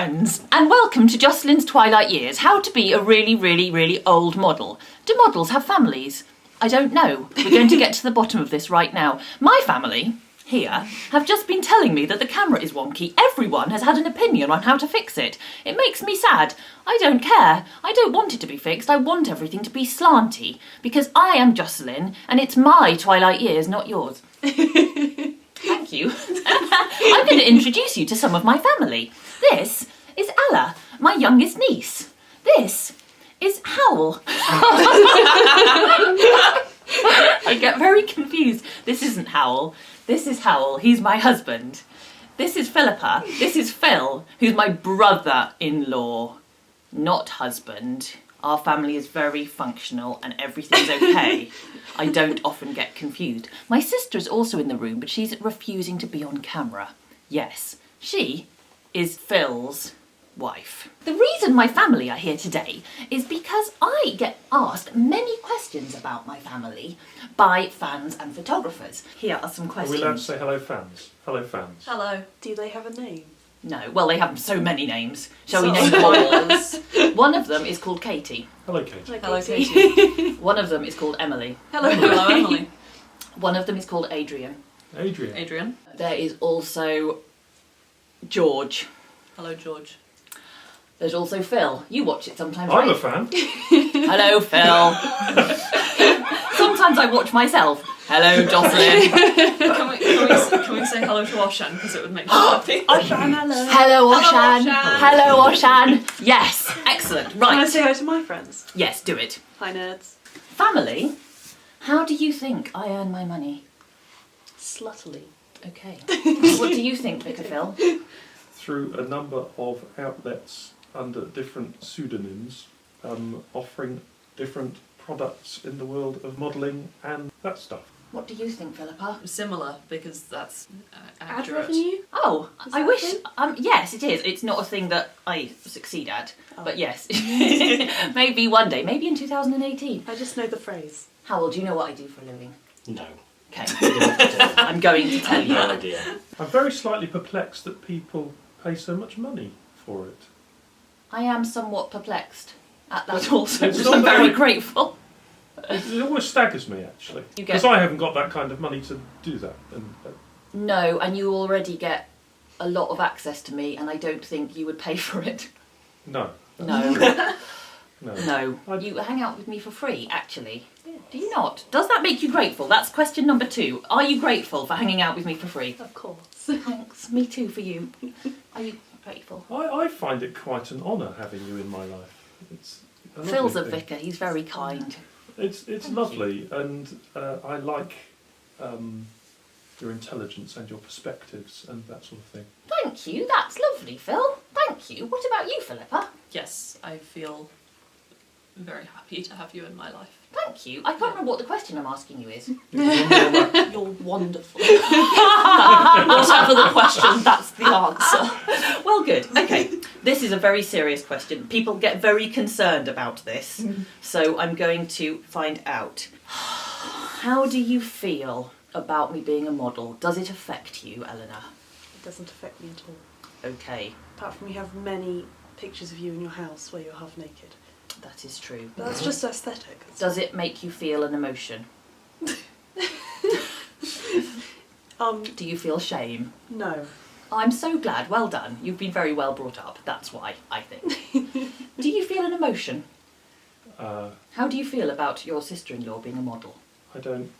friends, and welcome to Jocelyn's Twilight Years, how to be a really, really, really old model. Do models have families? I don't know. We're going to get to the bottom of this right now. My family, here, have just been telling me that the camera is wonky. Everyone has had an opinion on how to fix it. It makes me sad. I don't care. I don't want it to be fixed. I want everything to be slanty, because I am Jocelyn, and it's my Twilight Years, not yours. Thank you. I'm going to introduce you to some of my family. This is Ella, my youngest niece. This is Howl. I get very confused. This isn't Howl. This is Howl. He's my husband. This is Philippa. This is Phil, who's my brother-in-law, not husband. Our family is very functional and everything's okay. I don't often get confused. My sister is also in the room, but she's refusing to be on camera. Yes, she is Phil's wife. The reason my family are here today is because I get asked many questions about my family by fans and photographers. Here are some questions. Are we allowed to say hello, fans? Hello, fans. Hello. Do they have a name? No. Well, they have so many names. Shall we name them? One of them is called Katie. Hello, Katie. Hello, Katie. One of them is called Emily. Hello, Emily. One of them is called Adrian. Adrian. There is also George. Hello, George. There's also Phil. You watch it sometimes, I'm right? a fan. Hello, Phil. Sometimes I watch myself. Hello, Jocelyn. Can we say hello to Oshan, because it would make me happy? Oshan, hello. Hello, Oshan. Hello, Oshan. Yes, excellent. Right. Can I say hi to my friends? Yes, do it. Hi, nerds. Family, how do you think I earn my money? Sluttily. Okay. What do you think, Vicar Phil? Through a number of outlets under different pseudonyms, offering different products in the world of modelling and that stuff. What do you think, Philippa? Similar, because that's Ad accurate. revenue? Oh, Is I that wish. a thing? Yes, it is. It's not a thing that I succeed at, Oh. but yes, maybe one day, maybe in 2018. I just know the phrase. Howell, do you know what I do for a living? No. Okay, I'm going to tell you. No idea. I'm very slightly perplexed that people pay so much money for it. I am somewhat perplexed at that also, It's but not I'm very very- grateful. It always staggers me, actually. You get- Because I haven't got that kind of money to do that. And, No, and you already get a lot of access to me, and I don't think you would pay for it. no. No, No. no. You hang out with me for free, actually. Do you not? Does that make you grateful? That's question number 2. Are you grateful for hanging out with me for free? Of course. Thanks. Me too for you. Are you grateful? I find it quite an honour having you in my life. It's a lovely Phil's a thing. vicar. He's very kind. It's Thank lovely, and I like your intelligence and your perspectives and that sort of thing. Thank you. That's lovely, Phil. Thank you. What about you, Philippa? Yes, I feel very happy to have you in my life. Thank you. I can't remember what the question I'm asking you is. You're wonderful. Whatever the question, that's the answer. Well, good. Okay. This is a very serious question. People get very concerned about this. So I'm going to find out. How do you feel about me being a model? Does it affect you, Eleanor? It doesn't affect me at all. Okay. Apart from you have many pictures of you in your house where you're half naked. That is true. But that's just aesthetic. Does it make you feel an emotion? Do you feel shame? No. I'm so glad. Well done. You've been very well brought up. That's why, I think. Do you feel an emotion? How do you feel about your sister-in-law being a model? I don't...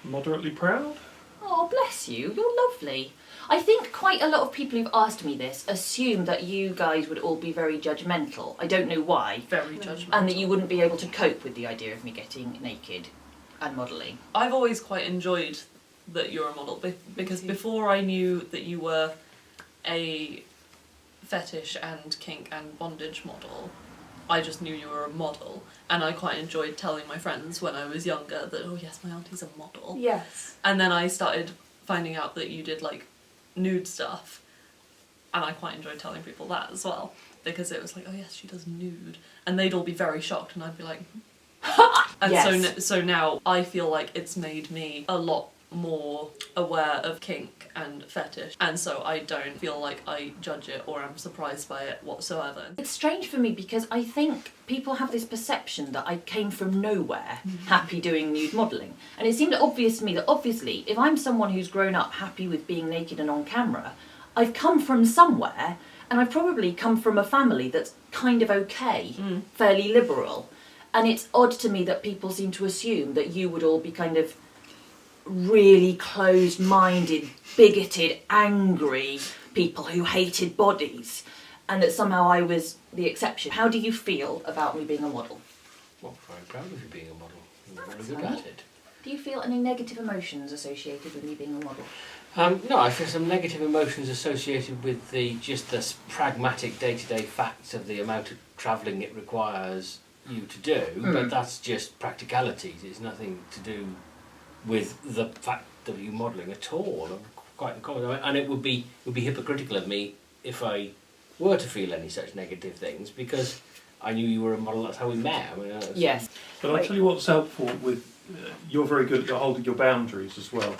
moderately proud? Oh, bless you. You're lovely. I think quite a lot of people who've asked me this assume that you guys would all be very judgmental. I don't know why. Very judgmental. And that you wouldn't be able to cope with the idea of me getting naked and modelling. I've always quite enjoyed that you're a model, because before I knew that you were a fetish and kink and bondage model, I just knew you were a model, and I quite enjoyed telling my friends when I was younger that, oh yes, my auntie's a model. Yes. And then I started finding out that you did like nude stuff, and I quite enjoyed telling people that as well, because it was like, oh yes, she does nude, and they'd all be very shocked, and I'd be like, and Yes. so now I feel like it's made me a lot more aware of kink and fetish, and so I don't feel like I judge it or am surprised by it whatsoever. It's strange for me because I think people have this perception that I came from nowhere happy doing nude modelling. And it seemed obvious to me that obviously if I'm someone who's grown up happy with being naked and on camera, I've come from somewhere, and I've probably come from a family that's kind of okay, fairly liberal. And it's odd to me that people seem to assume that you would all be kind of really closed-minded, bigoted, angry people who hated bodies, and that somehow I was the exception. How do you feel about me being a model? Well, very proud of you being a model. You're very That's good right. at it. Do you feel any negative emotions associated with me being a model? No, I feel some negative emotions associated with just the pragmatic day-to-day facts of the amount of travelling it requires you to do, but that's just practicalities. It's nothing to do with the fact of you modelling at all. I'm quite confident, and it would be hypocritical of me if I were to feel any such negative things, because I knew you were a model. That's how we met. I mean, Yes. But I'll tell you what's helpful with you're very good at holding your boundaries as well,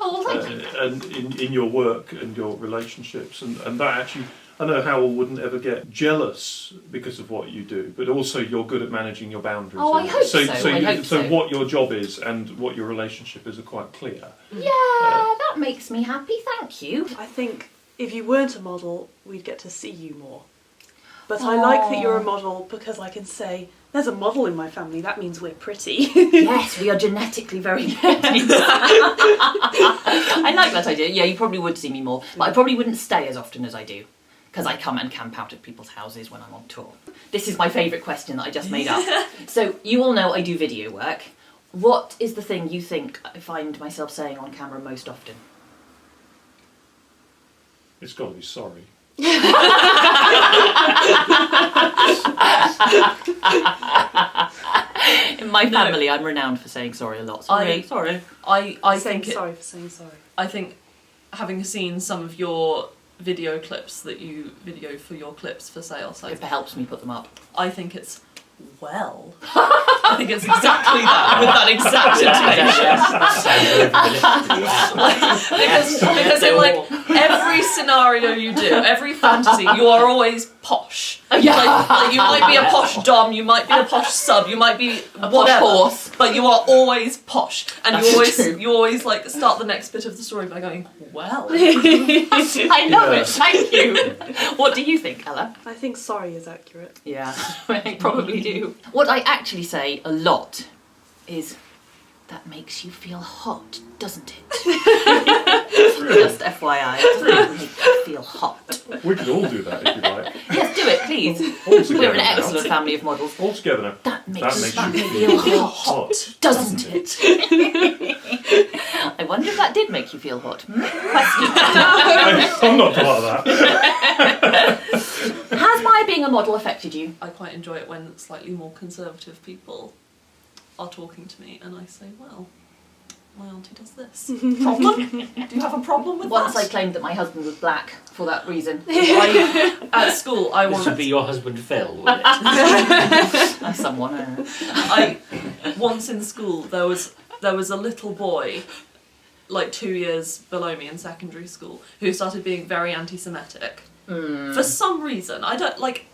Oh, well, thank you. and in your work and your relationships, and that actually. I know Howell wouldn't ever get jealous because of what you do, but also you're good at managing your boundaries. Oh, I hope so. I hope so so. what your job is and what your relationship is are quite clear. Yeah, that makes me happy, thank you. I think if you weren't a model, we'd get to see you more. But I like that you're a model because I can say, there's a model in my family, that means we're pretty. Yes, we are genetically very pretty. I like that idea. Yeah, you probably would see me more, but I probably wouldn't stay as often as I do, because I come and camp out at people's houses when I'm on tour. This is my favourite question that I just made up. So, you all know I do video work. What is the thing you think I find myself saying on camera most often? It's got to be sorry. In my family, I'm renowned for saying sorry a lot. Sorry. I saying think sorry for saying sorry. I think having seen some of your video clips that you video for your clips for sale sites, If it helps me put them up. I think it's I think it's exactly that, with that exact intonation. because in like every scenario you do, every fantasy, you are always posh. Yeah. Like you might be a posh dom, you might be a posh sub, you might be whatever, horse. but you are always posh, and That's true. you always like start the next bit of the story by going, well. I love it, thank you. What do you think, Ella? I think sorry is accurate. Yeah, I probably do. What I actually say a lot is, that makes you feel hot, doesn't it? Just FYI, doesn't it make you feel hot? We could all do that if you like. Yes, do it, please. All together We're an now. excellent family of models. All together now. That makes you feel hot, doesn't it? I wonder if that did make you feel hot. Question. I'm not part of that. Has my being a model affected you? I quite enjoy it when slightly more conservative people are talking to me and I say, well, my auntie does this. Problem? Do you have a problem with Once I that? claimed that my husband was black for that reason. At school, I This would once, be your husband Phil, wouldn't it? As someone, I don't know. once in school, there was a little boy, like 2 years below me in secondary school, who started being very anti-Semitic. For some reason, I don't, like,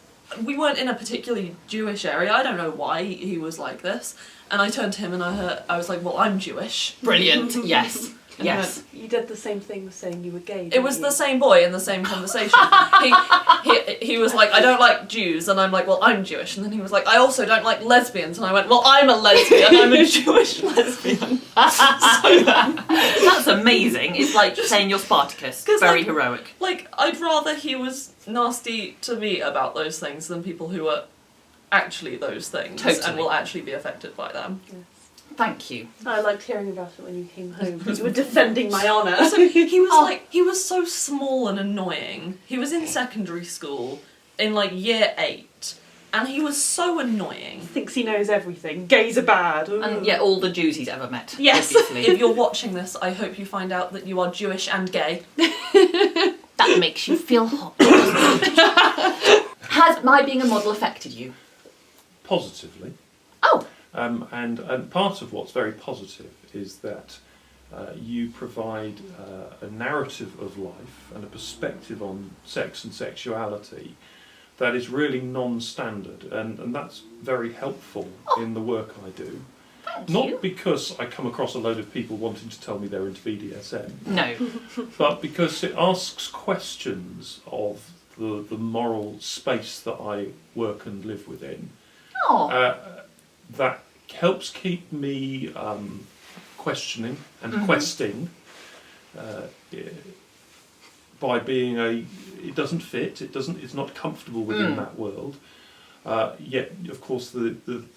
we weren't in a particularly Jewish area, I don't know why he was like this, and I turned to him and I was like, well, I'm Jewish. Brilliant, yes. And Yes. You did the same thing with saying you were gay. It was the same boy in the same conversation. he was like, I don't like Jews, and I'm like, well, I'm Jewish. And then he was like, I also don't like lesbians, and I went, well, I'm a lesbian, I'm a Jewish lesbian. That's amazing. It's like saying you're Spartacus. 'Cause, Very like- heroic. Like, I'd rather he was nasty to me about those things than people who are actually those things Totally. and will actually be affected by them. Yes. Thank you. I liked hearing about it when you came home. You were defending my honour. So he was he was so small and annoying. He was in secondary school in like year 8, and he was so annoying. Thinks he knows everything. Gays are bad. Ooh. And yeah, all the Jews he's ever met. Yes. Obviously. If you're watching this, I hope you find out that you are Jewish and gay. That makes you feel hot. Has my being a model affected you? Positively. Oh. And part of what's very positive is that You provide a narrative of life and a perspective on sex and sexuality that is really non-standard, and that's very helpful in the work I do. Thank Not you. because I come across a load of people wanting to tell me they're into BDSM, No. but because it asks questions of the moral space that I work and live within. Oh. That helps keep me questioning and questing by being it doesn't fit, it's not comfortable within that world. Yet, of course, the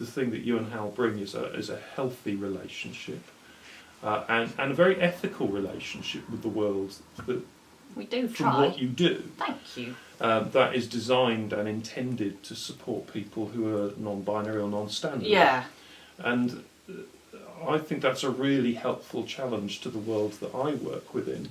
thing that you and Hal bring is a healthy relationship and a very ethical relationship with the world that, We do from try. what you do. Thank you. That is designed and intended to support people who are non-binary or non-standard. Yeah. And I think that's a really helpful challenge to the world that I work within.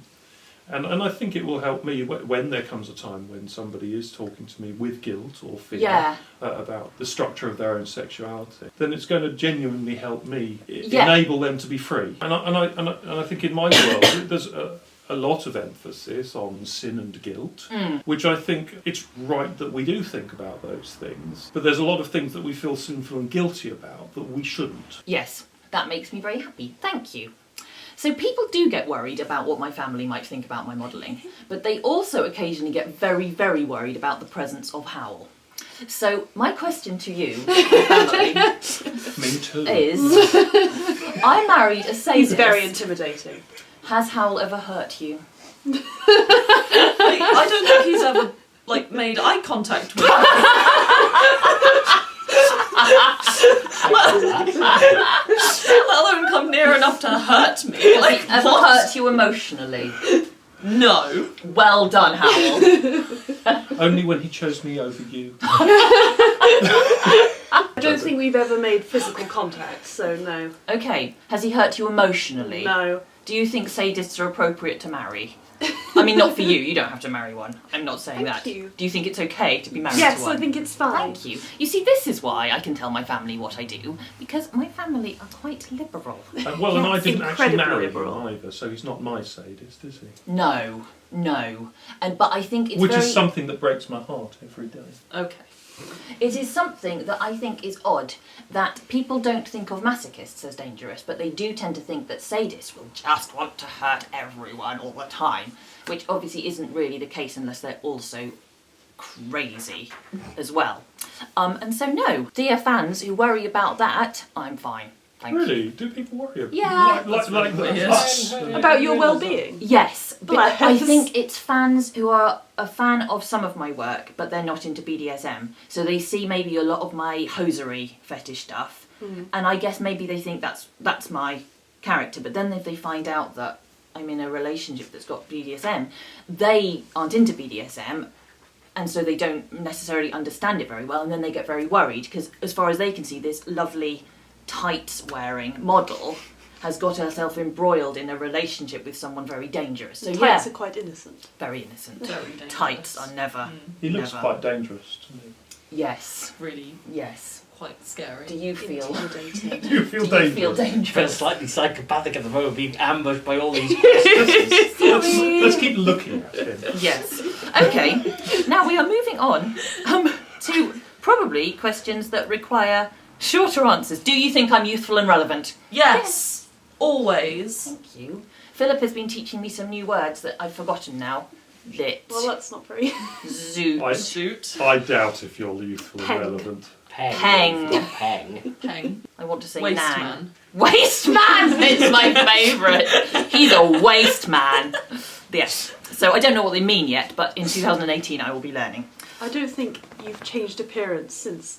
And I think it will help me when there comes a time when somebody is talking to me with guilt or fear about the structure of their own sexuality. Then it's going to genuinely help me enable them to be free. And I think in my world there's a lot of emphasis on sin and guilt, which I think it's right that we do think about those things. But there's a lot of things that we feel sinful and guilty about that we shouldn't. Yes, that makes me very happy. Thank you. So people do get worried about what my family might think about my modelling, but they also occasionally get very, very worried about the presence of Howl. So my question to you, family, Me too. is: I married a sadist. He's very intimidating. Has Howl ever hurt you? I don't think he's ever made eye contact with me. Let alone come near enough to hurt me. Has he ever hurt you emotionally? No. Well done, Howl. Only when he chose me over you. I don't think we've ever made physical contact, so no. Okay, has he hurt you emotionally? No. Do you think sadists are appropriate to marry? I mean, not for you. You don't have to marry one. I'm not saying Thank that. you. Do you think it's okay to be married Yes, to one? I think it's fine. Thank you. You see, this is why I can tell my family what I do, because my family are quite liberal. And I didn't actually Incredibly marry liberal. him either, so he's not my sadist, is he? No. But I think it's Which very... is something that breaks my heart every day. Okay. It is something that I think is odd, that people don't think of masochists as dangerous, but they do tend to think that sadists will just want to hurt everyone all the time, which obviously isn't really the case unless they're also crazy as well. And so no, dear fans who worry about that, I'm fine. Thank you. Really? Do people worry about Yeah. like weird. us? About your well-being? Yes, but Bless. I think it's fans who are a fan of some of my work, but they're not into BDSM. So they see maybe a lot of my hosiery fetish stuff, and I guess maybe they think that's my character. But then if they find out that I'm in a relationship that's got BDSM, they aren't into BDSM, and so they don't necessarily understand it very well, and then they get very worried because, as far as they can see, this lovely tights-wearing model has got herself embroiled in a relationship with someone very dangerous. So Tights yeah, are quite innocent. very innocent. Very dangerous. Tights are never. He looks never. quite dangerous to me. Yes, Really yes. quite scary. Do you feel? Intimidating. Do you feel Do you dangerous? feel I feel dangerous? slightly psychopathic at the moment, being ambushed by all these questions. Let's keep looking at him. Yes. Okay. Now we are moving on to probably questions that require shorter answers. Do you think I'm youthful and relevant? Yes. Always. Thank you. Philip has been teaching me some new words that I've forgotten now. Lit. Well, that's not very... Zoot. Shoot. I doubt if you're youthful and Peng. relevant. Peng. Peng. Peng. Peng. I want to say Waste nang. man. Waste man is my favourite. He's a waste man. Yes. So I don't know what they mean yet, but in 2018 I will be learning. I don't think you've changed appearance since...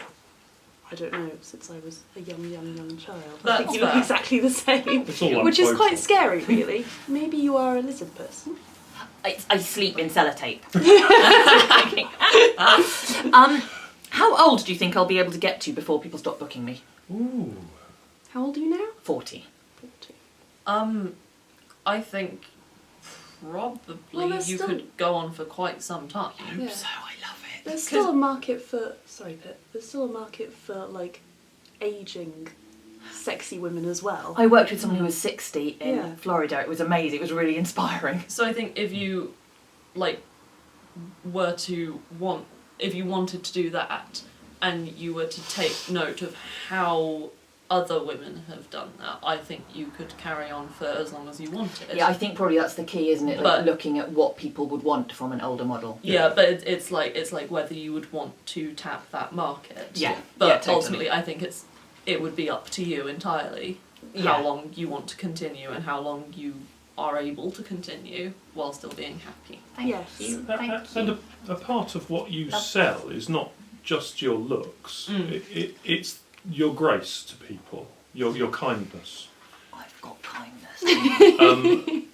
I don't know, since I was a young child. I That's think you look fair. exactly the same. It's all Which is unquotable. quite scary, really. Maybe you are a lizard person. I sleep in sellotape. How old do you think I'll be able to get to before people stop booking me? Ooh. How old are you now? 40. 40. I think probably Well, there's you still- could go on for quite some time. Yeah. So I love it. There's still a market for... Sorry, Pip. There's still a market for, like, ageing sexy women as well. I worked with someone who was 60 in Yeah. Florida. It was amazing. It was really inspiring. So I think if you like if you wanted to do that and you were to take note of how other women have done that, I think you could carry on for as long as you wanted. Yeah, I think probably that's the key, isn't it? Like But- looking at what people would want from an older model. Yeah, but it's like whether you would want to tap that market. Yeah, But yeah, totally. ultimately, I think it would be up to you entirely Yeah. how long you want to continue and how long you are able to continue while still being happy. Yes. And a part of what you sell is not just your looks. It's your grace to people, your kindness. I've got kindness.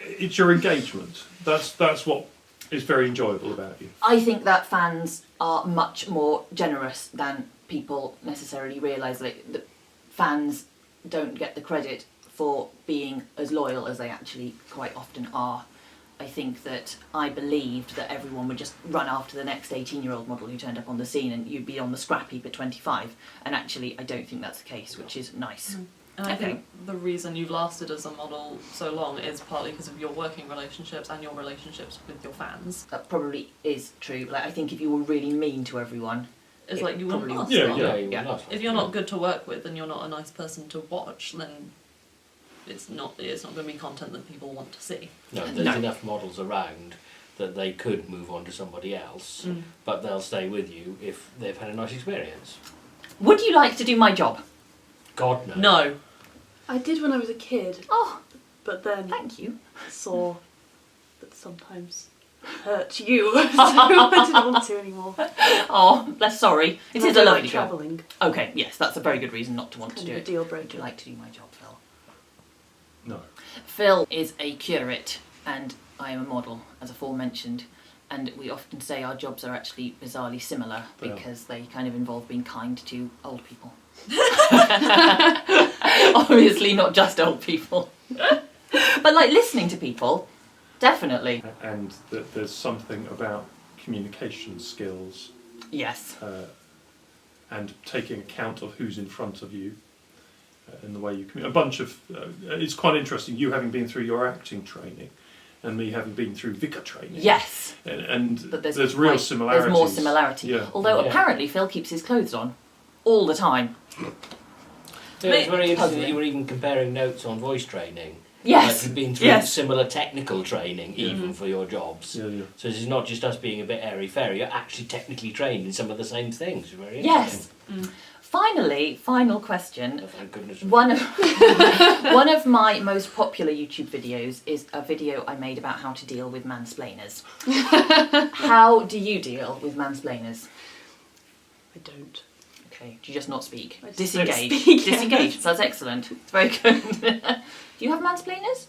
It's your engagement. That's what is very enjoyable about you. I think that fans are much more generous than people necessarily realise. Like, the fans don't get the credit for being as loyal as they actually quite often are. I think that I believed that everyone would just run after the next 18-year-old model who turned up on the scene and you'd be on the scrap heap at 25. And actually, I don't think that's the case, which is nice. And I Okay. think the reason you've lasted as a model so long is partly because of your working relationships and your relationships with your fans. That probably is true. Like, I think if you were really mean to everyone, It's It like you wouldn't probably- last Yeah, long. yeah. you Yeah. will not. If you're not good to work with and you're not a nice person to watch, then it's not going to be content that people want to see. No, there's enough models around that they could move on to somebody else, but they'll stay with you if they've had a nice experience. would you like to do my job? God no. No. I did when I was a kid, Oh, but then thank you. saw that sometimes hurt you, so I didn't want to anymore. Oh, less sorry. It And I is a don't lovely like job. travelling. Okay, yes, that's a very good reason not to want to Kind do of a it. deal Would you breaker. like to do my job, Phil? No. Phil is a curate and I am a model, as aforementioned. And we often say our jobs are actually bizarrely similar They are. because they kind of involve being kind to old people. Obviously, not just old people. But like listening to people, definitely. And that there's something about communication skills Yes. and taking account of who's in front of you and the way you communicate. A bunch of it's quite interesting. You having been through your acting training, and me having been through vicar training. Yes. And But there's real quite- similarities. There's more similarity. Yeah. Although Yeah. apparently Phil keeps his clothes on all the time. Yeah, it's very interesting Puzzling. that you were even comparing notes on voice training. Yes. Like you've been through Yes. similar technical training even for your jobs. Yeah, yeah. So this is not just us being a bit airy-fairy, you're actually technically trained in some of the same things. Very Yes. interesting. Finally, final question. Oh, thank goodness. One of one of my most popular YouTube videos is a video I made about how to deal with mansplainers. How do you deal with mansplainers? I don't. Okay, do you just not speak? I just don't Disengage. speak, Disengage. yes. That's excellent. It's very good. Do you have mansplainers?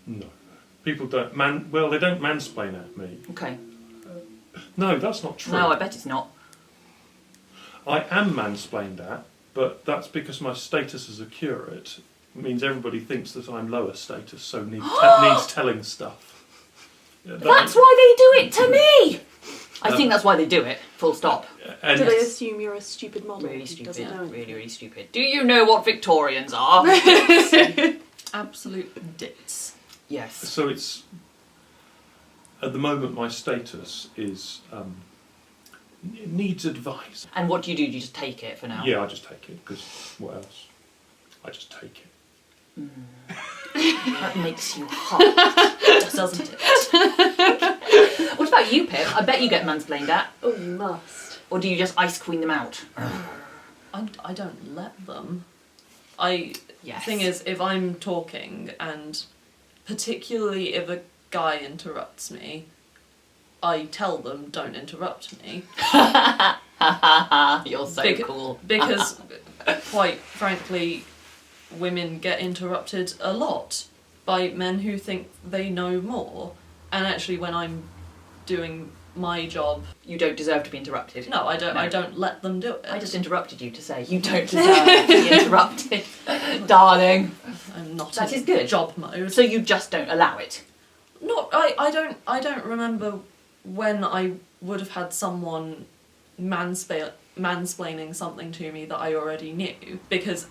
No. People don't they don't mansplain at me. Okay. No, that's not true. No, I bet it's not. I am mansplained at, but that's because my status as a curate means everybody thinks that I'm lower status, so needs telling stuff. Yeah, That's why they do it to me. I think that's why they do it. Full stop. And Do they assume you're a stupid model? Really who stupid. doesn't know Really, anything? really stupid. Do you know what Victorians are? Absolute dits. Yes. so it's at the moment my status is needs advice. And what do? You just take it for now? Yeah, I just take it because what else? I just take it. That makes you hot, doesn't it? What about you, Pip? I bet you get mansplained at. Oh, you must. Or do you just ice queen them out? I don't let them. The Yes. thing is, if I'm talking, and particularly if a guy interrupts me, I tell them, don't interrupt me. You're so Bec- cool. Because, quite frankly, women get interrupted a lot by men who think they know more. And actually, when I'm doing my job, You don't deserve to be interrupted. no, I don't. No. I don't let them do it. I just interrupted you to say you don't deserve to be interrupted, darling. I'm not That in is good. job mode. So you just don't allow it. Not. I don't remember when I would have had someone mansplaining something to me that I already knew, because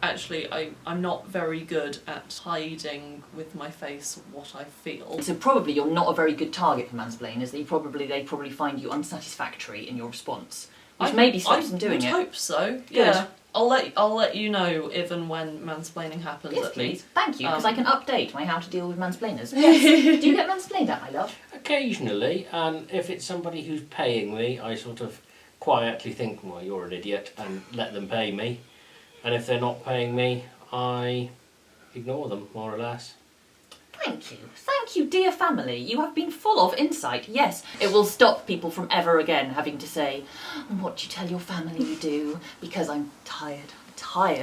actually I'm not very good at hiding with my face what I feel. So probably you're not a very good target for mansplainers. They probably find you unsatisfactory in your response, which maybe stops them doing it. I hope so. Good. Yeah. I'll let you know if and when mansplaining happens. Yes, at me. please. Thank you, because I can update my how to deal with mansplainers. Yes. Do you get mansplained at, my love? Occasionally, and if it's somebody who's paying me, I sort of quietly think, well, you're an idiot, and let them pay me. And if they're not paying me, I ignore them, more or less. Thank you, dear family. You have been full of insight. Yes, it will stop people from ever again having to say, what do you tell your family you do? Because I'm tired.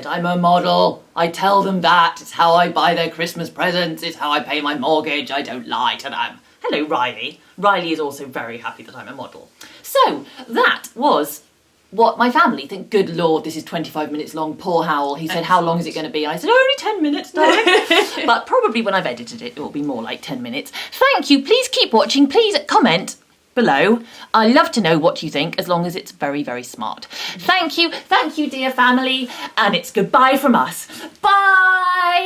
I'm a model. I tell them that. It's how I buy their Christmas presents. It's how I pay my mortgage. I don't lie to them. Hello, Riley. Riley is also very happy that I'm a model. So, that was what my family think. Good Lord, this is 25 minutes long. Poor Howell. He said, how long is it going to be? I said, only 10 minutes, darling. But probably when I've edited it, it will be more like 10 minutes. Thank you. Please keep watching. Please comment below. I love to know what you think, as long as it's very, very smart. Thank you, dear family. And it's goodbye from us. Bye.